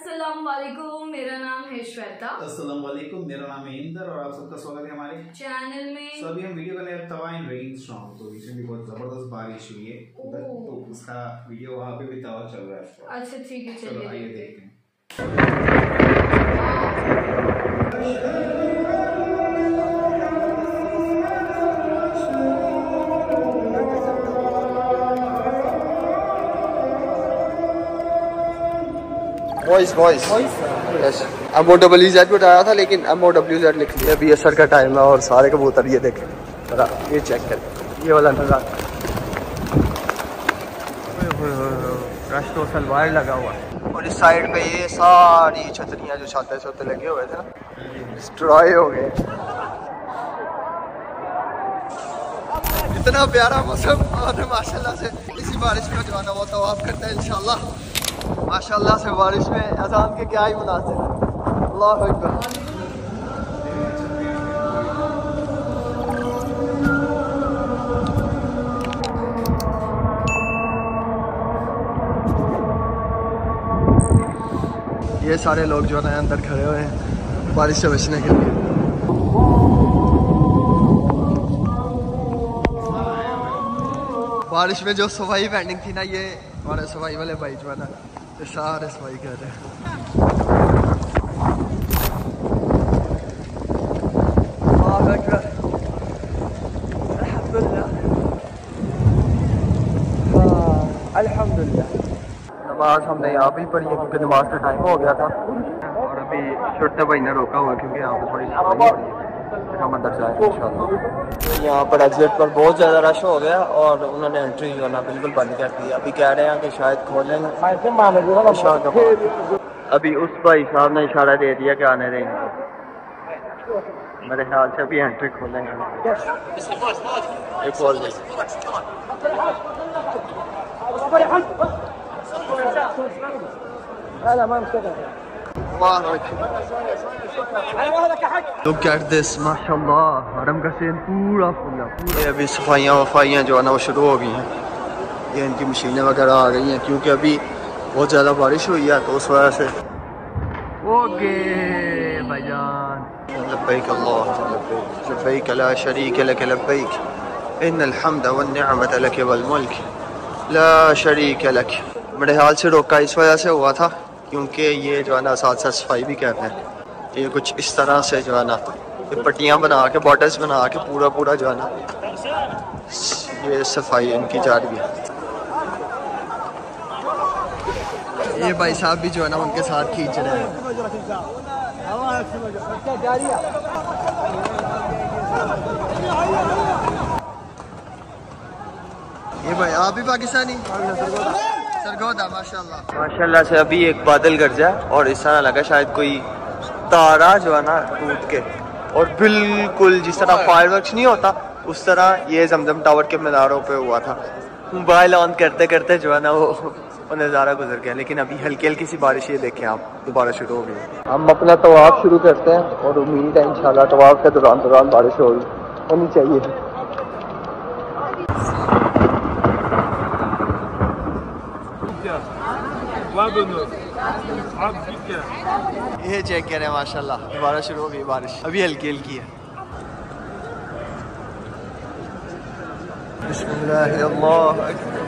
अस्सलाम वालेकुम, मेरा नाम है श्वेता। अस्सलाम वालेकुम, मेरा नाम है इंदर और आप सबका स्वागत है हमारे चैनल में। तो अभी हम वीडियो बना रहे तवा इन रेनिंग स्टॉर्म। तो रिसेंटली बहुत जबरदस्त बारिश हुई है उधर, तो उसका वीडियो वहाँ पे भी तवा चल रहा है। अच्छा ठीक है, चलो आइए देखते हैं। वॉइस यस, MOWZ बताया था लेकिन MOWZ लिख लिया। अभी असर का टाइम है और सारे कबूतर ये देखें जरा, ये चेक करें, ये वाला नज़ारा, रश तो सलवार लगा हुआ है। और इस साइड पे ये सारी छतरियाँ जो छाते से होते लगे हुए थे ना, डिस्ट्रॉय हो गए। इतना प्यारा मौसम और माशाल्लाह से इसी बारिश में जो है ना वो तवाफ करता है इंशाल्लाह। माशाल्लाह से बारिश में अज़ान के क्या ही मुनासिब है। अल्लाह अकबर। ये सारे लोग जो है ना अंदर खड़े हुए हैं बारिश से बचने के लिए। बारिश में जो सफाई पेंडिंग थी ना, ये हमारे सफाई वाले भाई जो है ना ये सारे सफाई कर रहे हैं। अल्हम्दुलिल्लाह। नमाज हमने यहाँ पे ही पढ़ी है क्योंकि नमाज का टाइम हो गया था और अभी छोटे भाई ने रोका हुआ क्योंकि यहाँ पे थोड़ी सफाई हो रही है। हम अंदर जाएंगे इंशाल्लाह। यहाँ पर एग्जिट पर बहुत ज़्यादा रश हो गया और उन्होंने एंट्री जो है ना बिल्कुल बंद कर दी। अभी कह रहे हैं कि शायद खोलेंगे। अभी उस भाई साहब ने इशारा दे दिया कि आने दें इनको। मेरे ख्याल से अभी एंट्री खोलेंगे। Look at this, माशाल्लाह, हरम का सीन पूरा फुल है। ये अभी सफाइयाँ वफाइयाँ जो है ना वो शुरू हो गई हैं। ये इनकी मशीनें वगैरह आ गई हैं क्योंकि अभी बहुत ज़्यादा बारिश हुई है तो उस वजह से। ओके भाईजान, लब्बैक अल्लाहुम्मा लब्बैक, लब्बैक ला शरीक लक लब्बैक, इन्नल हम्द वन निअमत लक वल मुल्क ला शरीक लक। मेरे ख्याल से रोका इस वजह से हुआ था क्योंकि ये जो है ना साथ साथ सफाई भी कर रहे हैं। ये कुछ इस तरह से जो है ना ये पट्टियाँ बना के, बॉटल्स बना के पूरा जो है ना ये सफाई इनकी जा रही है। ये भाई साहब भी जो है ना उनके साथ खींच रहे हैं। ये भाई आप भी पाकिस्तानी? सरगोदा, माशाल्लाह से अभी एक बादल गरजा और इस तरह लगा शायद कोई तारा जो है ना टूट के, और बिल्कुल जिस तरह फायरवर्क्स नहीं होता उस तरह ये जमजम टावर के मीनारों पे हुआ था। मोबाइल ऑन करते करते जो है ना वो नज़ारा गुजर गया। लेकिन अभी हल्की हल्की सी बारिश, ये देखें आप, दोबारा शुरू हो गई। हम अपना तवाफ शुरू करते हैं और उम्मीद है इंशाल्लाह तवाफ के दौरान बारिश होनी चाहिए। ये चेक करें, माशाल्लाह दोबारा शुरू हो गई बारिश, अभी हल्की हल्की है। बिस्मिल्लाह अल्लाह अकबर।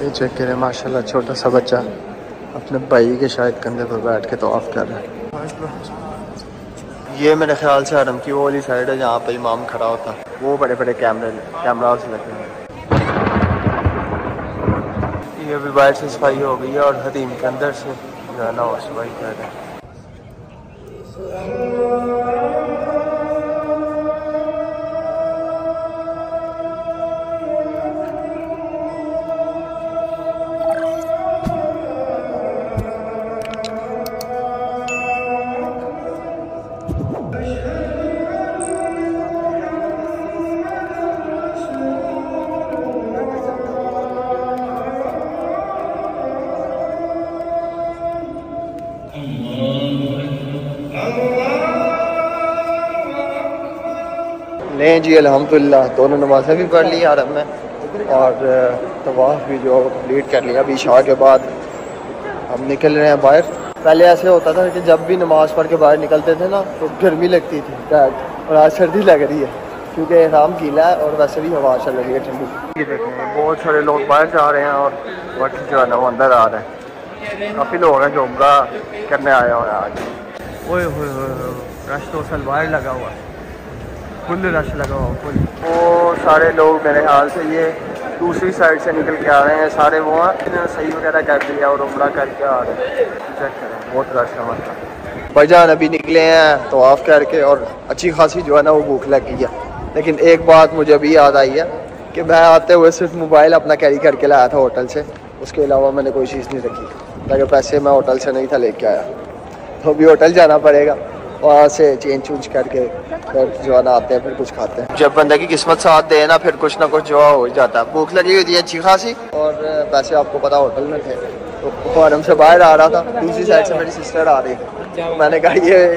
ये चेक करें, माशाल्लाह छोटा सा बच्चा अपने भाई के शायद कंधे पर बैठ के तवाफ कर रहा है। ये मेरे ख्याल से हरम की वो वाली साइड है जहाँ पे इमाम खड़ा होता है। वो बड़े बड़े कैमरास लगे हैं। ये अभी बाहर से सफाई हो गई है और हदीम के अंदर से जो है ना वो सफाई कर रहे हैं। नहीं जी अल्हम्दुलिल्लाह दोनों नमाज़ें भी पढ़ ली हरम में और तवाफ़ भी जो कंप्लीट कर लिया। अभी इशा के बाद हम निकल रहे हैं बाहर। पहले ऐसे होता था कि जब भी नमाज़ पढ़ के बाहर निकलते थे ना तो गर्मी लगती थी और आज सर्दी लग रही है क्योंकि एहराम गीला है और वैसे भी हवा चल रही है ठंडी। ये देखें बहुत सारे लोग बाहर जा रहे हैं और बाकी जो है ना वो अंदर आ रहे हैं। काफ़ी लोग हैं जो उम्रा करने आया हुआ है आज। ओए रश तो असल बाहर लगा हुआ है, फुल रश लगा हुआ फुल। वो सारे लोग मेरे ख्याल से ये दूसरी साइड से निकल के आ रहे हैं, सारे वो हैं सही वगैरह कर दिया और उम्रा करके आ रहे हैं। चेक करें बहुत रश है मतलब। भाईजान अभी निकले हैं तवाफ़ करके और अच्छी खासी जो है ना वो भूख लग गई है। लेकिन एक बात मुझे अभी याद आई है कि मैं आते हुए सिर्फ मोबाइल अपना कैरी करके लाया था होटल से, उसके अलावा मैंने कोई चीज़ नहीं रखी ताकि पैसे मैं होटल से नहीं था लेके आया। तो अभी होटल जाना पड़ेगा, वहाँ से चेंज चूंज करके फिर जो है ना आते हैं फिर कुछ खाते हैं। जब बंदे की किस्मत साथ दे ना फिर कुछ ना कुछ जो हो ही जाता है। भूख लगी हुई थी अच्छी खासी और पैसे आपको पता होटल में थे तो फॉरम से बाहर आ रहा था, दूसरी साइड से मेरी सिस्टर आ रही थी। मैंने कहा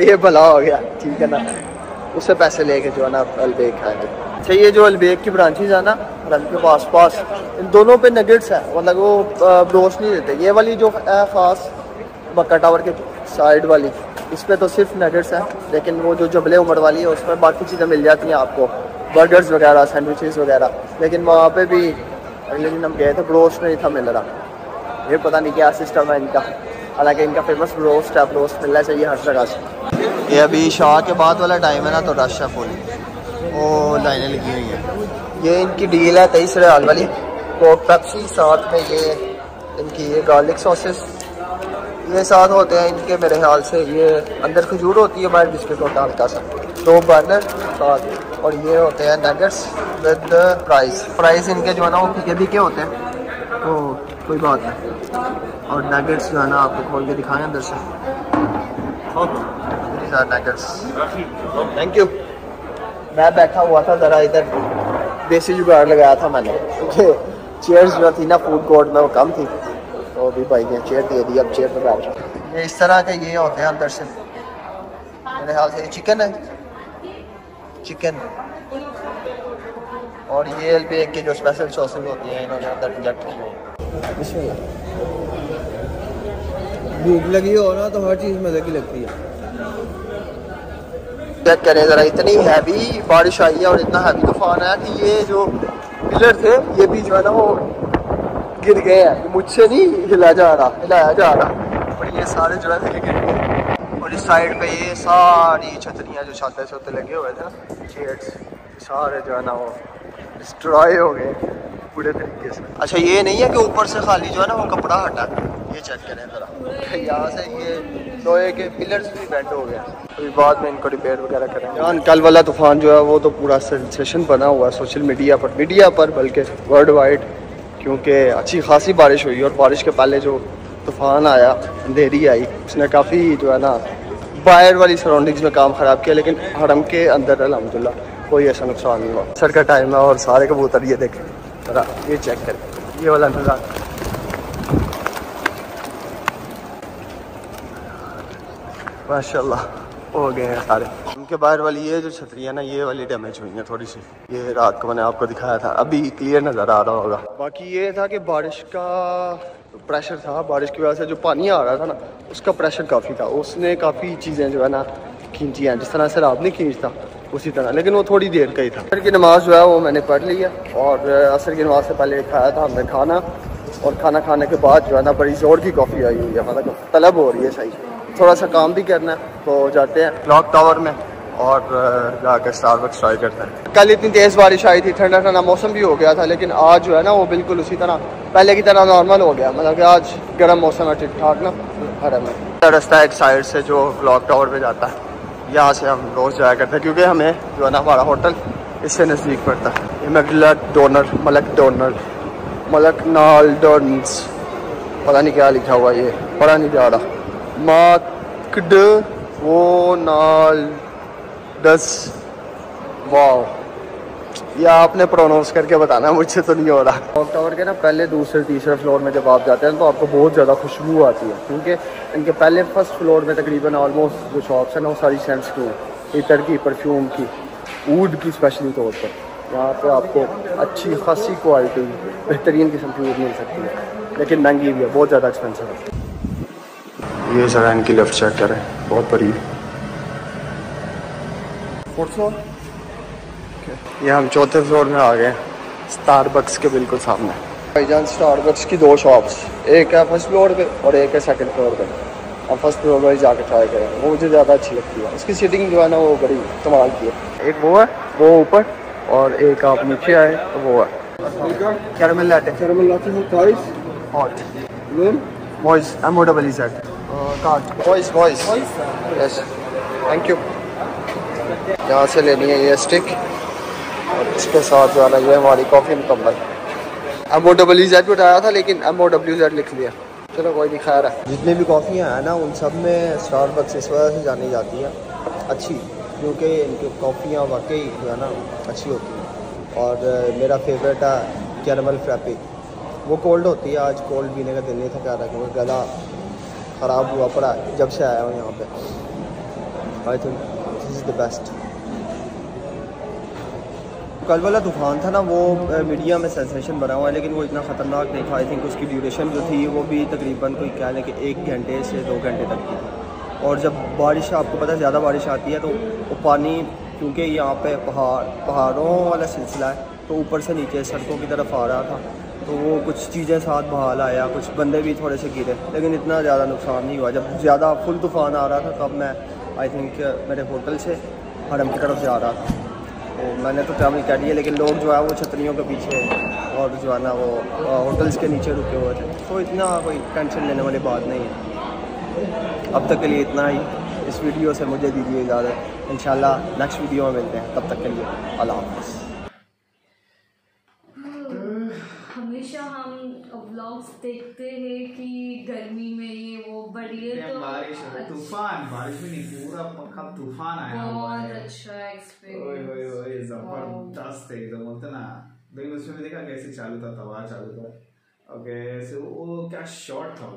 ये भला हो गया, ठीक है ना, उससे पैसे लेके जो है ना अलबेग खाएंगे। अच्छा ये जो अलबेग की ब्रांचेज है ना रन के पास इन दोनों पे नगेट्स है, मतलब वो ब्रोस्ट नहीं देते। ये वाली जो है खास बक्का टावर के साइड वाली इस पर तो सिर्फ नगेट्स हैं, लेकिन वो जो जबले उमर वाली है उसमें बाकी चीज़ें मिल जाती हैं आपको, बर्गर्स वगैरह सैंडविचेस वगैरह। लेकिन वहाँ पे भी अगले दिन हम गए थे ब्रोस्ट नहीं था मिल रहा, ये पता नहीं क्या सिस्टम है इनका। हालांकि इनका फेमस ब्रोस्ट है, ब्रोस्ट मिलना चाहिए हर जगह से। ये अभी शाह के बाद वाला टाइम है ना तो रश है फुल, वो लाइनें लगी हुई हैं। ये इनकी डील है 23 रियाल वाली, कोक पेप्सी साथ में ये इनकी ये गार्लिक सॉसेस ये साथ होते हैं इनके मेरे ख्याल से। ये अंदर खजूर होती है, बाहर बिस्किट होता है हल्का सा, 2 बर्नर साथ। और ये होते हैं नगेट्स विद प्राइस इनके जो है ना वो फीके होते हैं तो कोई बात नहीं। और नगेट्स जो है ना आपको खोल के दिखाएं अंदर से, नगेट्स। Thank you. मैं बैठा हुआ था ज़रा इधर, देसी जुगाड़ लगाया था मैंने क्योंकि चेयर्स जो थी ना फूड कोर्ट में वो कम थी तो अभी भाई ने चेयर दे दी, अब चेयर पर बैठ रहा हूँ। ये इस तरह के ये होते हैं अंदर से, मेरे ख्याल से चिकन है, चिकन। और ये अलबेग के जो स्पेशल सॉसेज होती हैं इन्होंने अंदर इंजेक्ट की हुई। भूख लगी हो ना तो हर चीज़ मज़े की लगती है। चेक करें ज़रा, इतनी हैवी बारिश आई है और इतना हैवी तूफान आया कि ये जो पिलर थे ये भी जो है ना वो गिर गए हैं। मुझसे नहीं हिलाया जा रहा और ये सारे जो है गिर गए। और इस साइड पे ये सारी छतरियाँ जो छाते से होते लगे हुए थे ना शेड्स, सारे जो है ना वो डिस्ट्रॉय हो गए पूरे तरीके से। अच्छा ये नहीं है कि ऊपर से खाली जो है ना वो कपड़ा हटा, ये चेक करें ज़रा, यहाँ से ये लोहे के पिलर्स भी बेंड हो गए, तो बाद में इनको रिपेयर वगैरह करेंगे। यार कल वाला तूफान जो है वो तो पूरा सेंसेशन बना हुआ है सोशल मीडिया पर बल्कि वर्ल्ड वाइड, क्योंकि अच्छी खासी बारिश हुई और बारिश के पहले जो तूफान आया, अंधेरी आई, उसने काफ़ी जो है ना बाहर वाली सराउंडिंग्स में काम ख़राब किया, लेकिन हरम के अंदर अल्हम्दुलिल्लाह कोई ऐसा नुकसान नहीं हुआ। सर का टाइम है और सारे कबूतर ये देखें ज़रा, ये चेक करें ये वाला नज़ारा। माशाल्लाह हो गए हैं सारे। उनके बाहर वाली ये जो छतरी है ना ये वाली डैमेज हुई है थोड़ी सी, ये रात को मैंने आपको दिखाया था, अभी क्लियर नज़र आ रहा होगा। बाकी ये था कि बारिश का प्रेशर था, बारिश की वजह से जो पानी आ रहा था ना उसका प्रेशर काफ़ी था, उसने काफ़ी चीज़ें जो है ना खींची हैं, जिस तरह से आप नहीं खींचता उसी तरह, लेकिन वो थोड़ी देर का ही था। असर की नमाज़ जो है वो मैंने पढ़ ली है और असर की नमाज़ से पहले खाया था हमने खाना, और खाना खाने के बाद जो है ना बड़ी ज़ोर की कॉफ़ी आई हुई है, मतलब तलब हो रही है सही। थोड़ा सा काम भी करना है तो जाते हैं क्लॉक टावर में और जाकर स्टारबक्स ट्राई करते हैं। कल इतनी तेज़ बारिश आई थी, ठंडा ठंडा मौसम भी हो गया था, लेकिन आज जो है ना वो बिल्कुल उसी तरह पहले की तरह नॉर्मल हो गया, मतलब कि आज गर्म मौसम है ठीक ठाक ना। हरम में रास्ता एक साइड से जो क्लॉक टावर पे जाता है, यहाँ से हम रोज़ जाया करते हैं क्योंकि हमें जो है ना हमारा होटल इससे नज़दीक पड़ता है। ये मैकडोनल्ड्स पता नहीं क्या लिखा हुआ, ये पढ़ा नहीं जा रहा, मार्क्ड वो नाल्डस, वाओ, या आपने प्रोनाउंस करके बताना, मुझसे तो नहीं हो रहा। क्लॉक टावर के ना पहले दूसरे तीसरे फ्लोर में जब आप जाते हैं तो आपको बहुत ज़्यादा खुशबू आती है, क्योंकि इनके पहले फर्स्ट फ्लोर में तकरीबन ऑलमोस्ट जो शॉप्स हैं ना वो सारी सेंट्स की हैं, इतर की, परफ्यूम की, ऊद की स्पेशली तौर पर यहाँ पे आपको अच्छी खासी क्वालिटी बेहतरीन किस्म की ऊद मिल सकती है, लेकिन महंगी भी है, बहुत ज़्यादा एक्सपेंसिव है। ये ज़रा इनकी लिफ्ट चेक करें, बहुत बड़ी। 4th फ्लोर, ये हम 4थे फ्लोर में आ गए हैं, स्टारबक्स के बिल्कुल सामने। भाईजान स्टारबक्स की 2 शॉप्स, एक है 1st फ्लोर पे और एक है 2nd फ्लोर पे। हम 1st फ्लोर पर जाकर ट्राई करें, वो मुझे ज़्यादा अच्छी लगती है, उसकी सीटिंग जो है ना वो बड़ी कमाल की है। एक वो है, वो ऊपर, और एक आप नीचे आए तो वो है caramel latte. Caramel latte hot voice MOEEZ card voice yes, thank you. यहाँ से लेनी है ये स्टिक और इसके साथ जो है ना ये हमारी कॉफ़ी मुकम्मल। MOEEZ बताया था लेकिन MOWZ लिख लिया, चलो कोई नहीं, खैर है। जितनी भी कॉफ़ियाँ हैं ना उन सब में स्टारबक्स इस वजह से जानी जाती है अच्छी, क्योंकि इनकी कॉफ़ियाँ वाकई जो है ना अच्छी होती हैं। और मेरा फेवरेट है कैरमल फ्रैपी, वो कोल्ड होती है, आज कोल्ड पीने का दिल नहीं था, क्या था क्योंकि गला ख़राब हुआ पड़ा है जब से आया हूँ यहाँ पे। I think this is the best. कल वाला तूफ़ान था ना वो मीडिया में सेंसेशन बना हुआ है, लेकिन वो इतना ख़तरनाक नहीं था। आई थिंक उसकी ड्यूरेशन जो थी वो भी तकरीबन कोई कह लें कि 1 घंटे से 2 घंटे तक की थी। और जब बारिश, आपको पता है ज़्यादा बारिश आती है तो वो पानी, क्योंकि यहाँ पे पहाड़ों वाला सिलसिला है तो ऊपर से नीचे सड़कों की तरफ आ रहा था, तो वो कुछ चीज़ें साथ बहाल आया, कुछ बंदे भी थोड़े से गिरे, लेकिन इतना ज़्यादा नुकसान नहीं हुआ। जब ज़्यादा फुल तूफ़ान आ रहा था तब मैं आई थिंक मेरे होटल से हरम की तरफ जा रहा था, तो मैंने तो ट्रैवल कर लिया, लेकिन लोग जो है वो छतरियों के पीछे और जो है ना वो होटल्स के नीचे रुके हुए थे, तो इतना कोई टेंशन लेने वाली बात नहीं है। अब तक के लिए इतना ही, इस वीडियो से मुझे दीजिए इजाज़त, इंशाल्लाह नेक्स्ट वीडियो में मिलते हैं, तब तक के लिए अल्लाह हाफ़िज़। हमेशा हम व्लॉग्स देखते हैं कि गर्मी में ये वो बढ़िए, तो बारिश तूफान, बारिश में नहीं, पूरा पक्का तूफान आया हुआ बहुत है। अच्छा एक्सपीरियंस, ओए जबरदस्त एकदम, होता ना। लेकिन उसमें भी देखा कैसे चालू था, तवा चालू था। ओके सो वो क्या शॉट था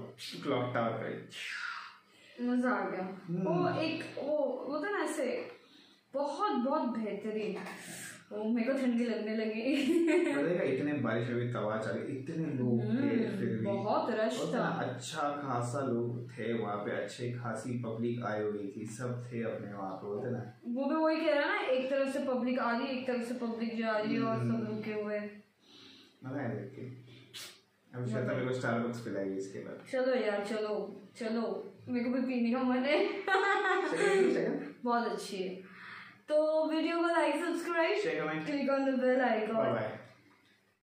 क्लॉक टावर का, मजा आ गया। वो एक वो था ना ऐसे बहुत बहुत बेहतरीन, वो मेरे को ठंडी लगने लगी। देखा इतने बारिश में भी तवा चले, इतने लोग थे, फिर भी बहुत रश था, अच्छा खासा लोग थे वहाँ पे, अच्छी खासी पब्लिक आई हुई थी, सब थे अपने वहाँ पे, होते ना। वो भी वही कह रहा ना, एक तरफ से पब्लिक आ रही है, एक तरफ से पब्लिक जा रही है और सब रुके हुए। मजा आया देख के। अब शायद मेरे को स्टारबक्स पिलाएगी इसके बाद। चलो यार, चलो चलो, मेरे को भी पीने का मन है। बहुत अच्छी है। तो वीडियो को like, subscribe, click on the bell icon.